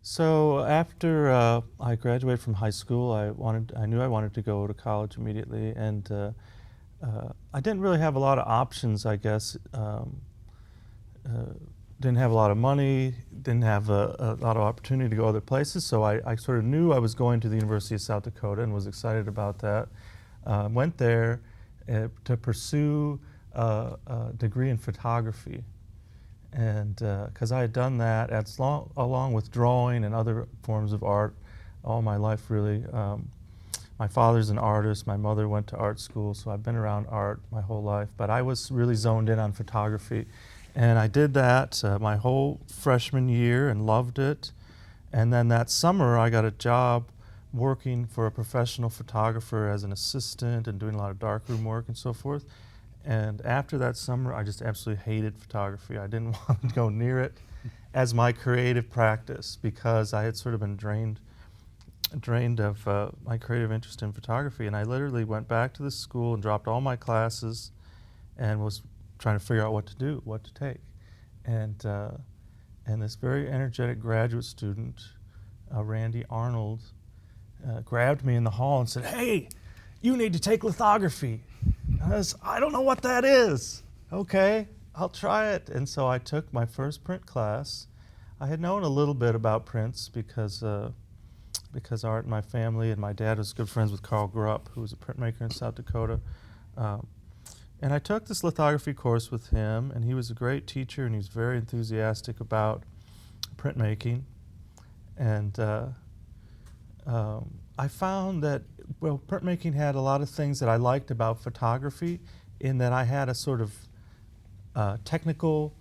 So after I graduated from high school, I knew I wanted to go to college immediately, and I didn't really have a lot of options, I guess. Uh, didn't have a lot of money, didn't have a lot of opportunity to go other places, so I sort of knew I was going to the University of South Dakota and was excited about that. Went there to pursue a degree in photography. And because I had done that along with drawing and other forms of art all my life, really. My father's an artist. My mother went to art school, so I've been around art my whole life. But I was really zoned in on photography. And I did that my whole freshman year and loved it. And then that summer, I got a job working for a professional photographer as an assistant and doing a lot of darkroom work and so forth. And after that summer, I just absolutely hated photography. I didn't want to go near it as my creative practice because I had sort of been drained of my creative interest in photography. And I literally went back to the school and dropped all my classes and was trying to figure out what to do, what to take. And this very energetic graduate student, Randy Arnold, grabbed me in the hall and said, "Hey, you need to take lithography." I don't know what that is. Okay, I'll try it. And so I took my first print class. I had known a little bit about prints because art in my family, and my dad was good friends with Carl Grupp, who was a printmaker in South Dakota. And I took this lithography course with him, and he was a great teacher, and he was very enthusiastic about printmaking. And I found that, well, printmaking had a lot of things that I liked about photography, in that I had a sort of technical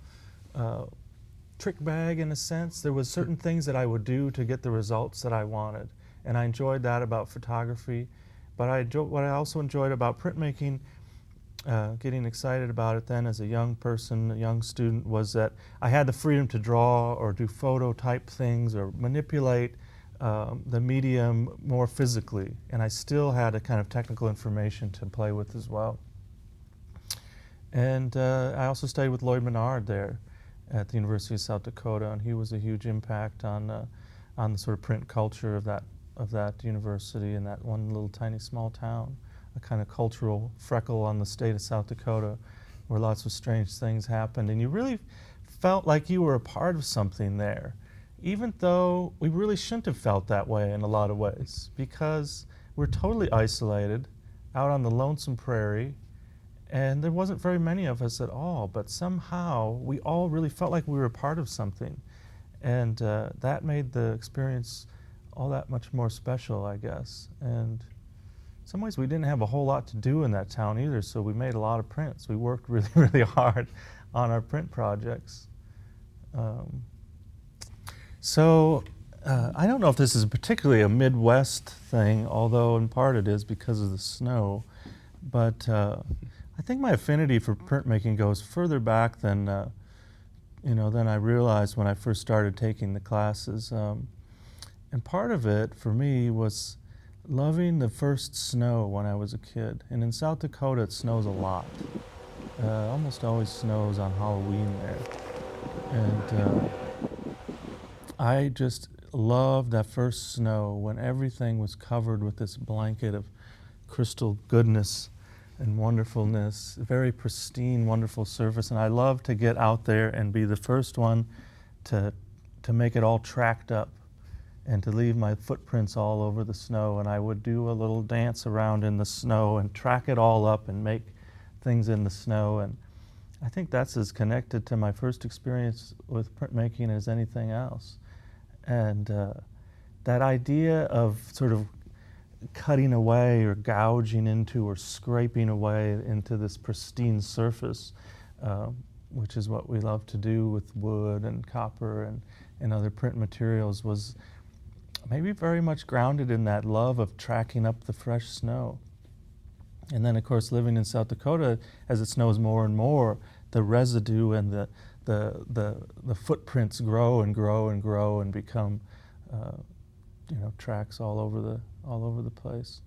trick bag in a sense. There was certain things that I would do to get the results that I wanted, and I enjoyed that about photography. But what I also enjoyed about printmaking, getting excited about it then as a young person, a young student, was that I had the freedom to draw or do photo type things or manipulate the medium more physically, and I still had a kind of technical information to play with as well. And I also studied with Lloyd Menard there at the University of South Dakota, and he was a huge impact on the sort of print culture of that university in that one little tiny small town, a kind of cultural freckle on the state of South Dakota, where lots of strange things happened, and you really felt like you were a part of something there, even though we really shouldn't have felt that way in a lot of ways, because we're totally isolated out on the lonesome prairie, and there wasn't very many of us at all, but somehow we all really felt like we were a part of something, and that made the experience all that much more special, I guess. And in some ways we didn't have a whole lot to do in that town either, so we made a lot of prints. We worked really, really hard on our print projects. So I don't know if this is particularly a Midwest thing, although in part it is because of the snow, but I think my affinity for printmaking goes further back than than I realized when I first started taking the classes. And part of it for me was loving the first snow when I was a kid. And in South Dakota it snows a lot. Almost always snows on Halloween there. And I just loved that first snow when everything was covered with this blanket of crystal goodness and wonderfulness, very pristine, wonderful surface. And I loved to get out there and be the first one to make it all tracked up and to leave my footprints all over the snow. And I would do a little dance around in the snow and track it all up and make things in the snow. And I think that's as connected to my first experience with printmaking as anything else. And that idea of sort of cutting away or gouging into or scraping away into this pristine surface, which is what we love to do with wood and copper and other print materials, was maybe very much grounded in that love of tracking up the fresh snow. And then, of course, living in South Dakota, as it snows more and more, the residue and the footprints grow and grow and grow and become tracks all over the place.